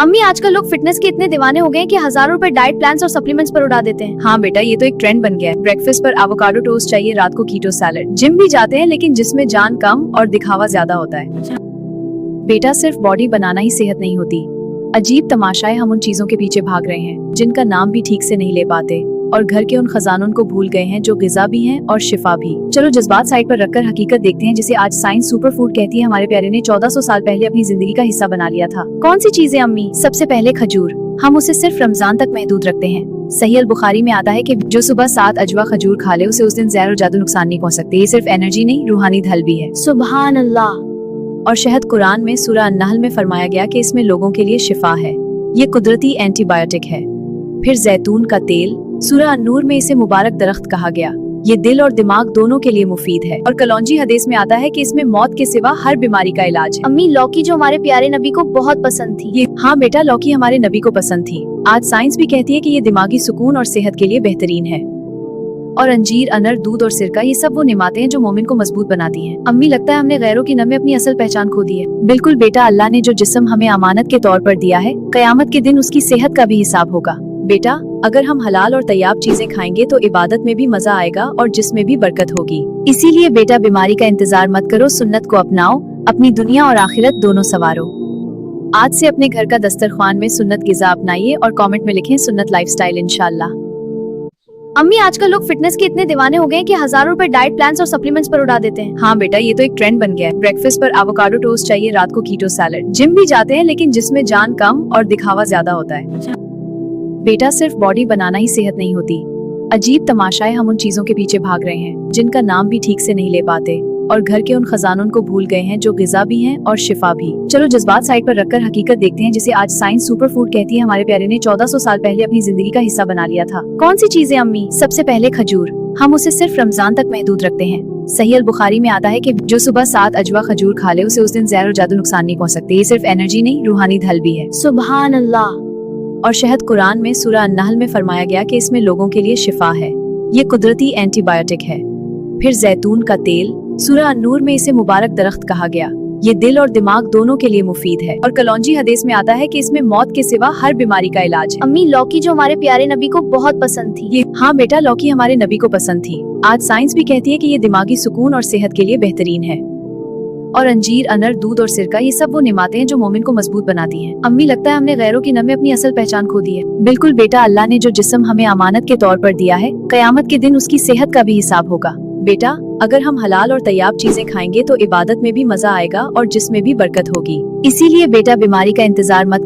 अम्मी आजकल लोग फिटनेस के इतने दीवाने हो गए हैं कि हजारों रुपए डाइट प्लान्स और सप्लीमेंट्स पर उड़ा देते हैं। हाँ बेटा, ये तो एक ट्रेंड बन गया है। ब्रेकफास्ट पर एवोकाडो टोस्ट चाहिए, रात को कीटो सैलेड। जिम भी जाते हैं लेकिन जिसमें जान कम और दिखावा ज्यादा होता है। बेटा, सिर्फ बॉडी बनाना ही सेहत नहीं होती। अजीब तमाशाएं हम उन चीजों के पीछे भाग रहे हैं जिनका नाम भी ठीक से नहीं ले पाते, और घर के उन खजानों को भूल गए हैं जो ग़िज़ा भी हैं और शिफा भी। चलो जज्बात साइड पर रखकर हकीकत देखते हैं, जिसे आज साइंस सुपर फूड कहती है। हमारे प्यारे ने 1400 साल पहले अपनी जिंदगी का हिस्सा बना लिया था। कौन सी चीजें अम्मी? सबसे पहले खजूर। हम उसे सिर्फ रमजान तक महदूद रखते हैं। सही अल बुखारी में आता है कि जो सुबह 7 अजवा खजूर खा ले उसे उस दिन जहर और जादू नुकसान नहीं पहुंच सकते। ये सिर्फ एनर्जी नहीं, रूहानी धल भी है। सुभान अल्लाह। और शहद, कुरान में सूरह अन-नहल में फरमाया गया कि इसमें लोगों के लिए शिफा है। ये कुदरती एंटीबायोटिक है। फिर जैतून का तेल, सूरह अन-नूर में इसे मुबारक दरख्त कहा गया। ये दिल और दिमाग दोनों के लिए मुफीद है। और कलौंजी हदीस में आता है कि इसमें मौत के सिवा हर बीमारी का इलाज है। अम्मी, लौकी जो हमारे प्यारे नबी को बहुत पसंद थी। हाँ बेटा, लौकी हमारे नबी को पसंद थी। आज साइंस भी कहती है कि ये दिमागी सुकून और सेहत के लिए बेहतरीन है। और अंजीर, अनर, दूध और सिरका, ये सब वो निमाते हैं जो मोमिन को मजबूत बनाती हैं। अम्मी, लगता है हमने गैरों की नम में अपनी असल पहचान खो दी है। बिल्कुल बेटा, अल्लाह ने जो जिस्म हमें अमानत के तौर पर दिया है, कयामत के दिन उसकी सेहत का भी हिसाब होगा। बेटा, अगर हम हलाल और तैयाब चीजें खाएंगे तो इबादत में भी मजा आएगा और जिसमें भी बरकत होगी। इसीलिए बेटा, बीमारी का इंतजार मत करो, सुन्नत को अपनाओ, अपनी दुनिया और आखिरत दोनों सवारो। आज से अपने घर का दस्तरख्वान में सुन्नत ग़िज़ा अपनाइए और कमेंट में लिखें सुन्नत लाइफस्टाइल इंशाल्लाह। अम्मी, आजकल लोग फिटनेस के इतने दीवाने हो गए हैं कि हजारों रुपए डाइट प्लान्स और सप्लीमेंट्स पर उड़ा देते हैं। हाँ बेटा, ये तो एक ट्रेंड बन गया है। ब्रेकफास्ट पर एवोकाडो टोस्ट चाहिए, रात को कीटो सैलेड। जिम भी जाते हैं लेकिन जिसमें जान कम और दिखावा ज्यादा होता है। बेटा, सिर्फ बॉडी बनाना ही सेहत नहीं होती। अजीब तमाशाएं हम उन चीजों के पीछे भाग रहे हैं जिनका नाम भी ठीक से नहीं ले पाते, और घर के उन खजानों को भूल गए हैं जो ग़िज़ा भी हैं और शिफा भी। चलो जज्बात साइड पर रखकर हकीकत देखते हैं, जिसे आज साइंस सुपर फूड कहती है। हमारे प्यारे ने 1400 साल पहले अपनी जिंदगी का हिस्सा बना लिया था। कौन सी चीजें अम्मी? सबसे पहले खजूर। हम उसे सिर्फ रमजान तक महदूद रखते हैं। सही अल बुखारी में आता है कि जो सुबह 7 अजवा खजूर खा ले उसे उस दिन जहर और जादू नुकसान नहीं पहुंच सकते। ये सिर्फ एनर्जी नहीं, रूहानी धल भी है। सुभान अल्लाह। और शहद, कुरान में सूरह अन-नहल में फरमाया गया कि इसमें लोगों के लिए शिफा है। ये कुदरती एंटीबायोटिक है। फिर जैतून का तेल, सूरह अन-नूर में इसे मुबारक दरख्त कहा गया। ये दिल और दिमाग दोनों के लिए मुफीद है। और कलौंजी हदीस में आता है कि इसमें मौत के सिवा हर बीमारी का इलाज है। अम्मी, लौकी जो हमारे प्यारे नबी को बहुत पसंद थी। हाँ बेटा, लौकी हमारे नबी को पसंद थी। आज साइंस भी कहती है कि ये दिमागी सुकून और सेहत के लिए बेहतरीन है। और अंजीर, अनर, दूध और सिरका, ये सब वो निमाते हैं जो मोमिन को मजबूत बनाती हैं। अम्मी, लगता है हमने गैरों की नम में अपनी असल पहचान खो दी है। बिल्कुल बेटा, अल्लाह ने जो जिस्म हमें अमानत के तौर पर दिया है, कयामत के दिन उसकी सेहत का भी हिसाब होगा। बेटा, अगर हम हलाल और तैयाब चीजें खाएंगे तो इबादत में भी मजा आएगा और जिसमें भी बरकत होगी। इसीलिए बेटा, बीमारी का इंतजार मत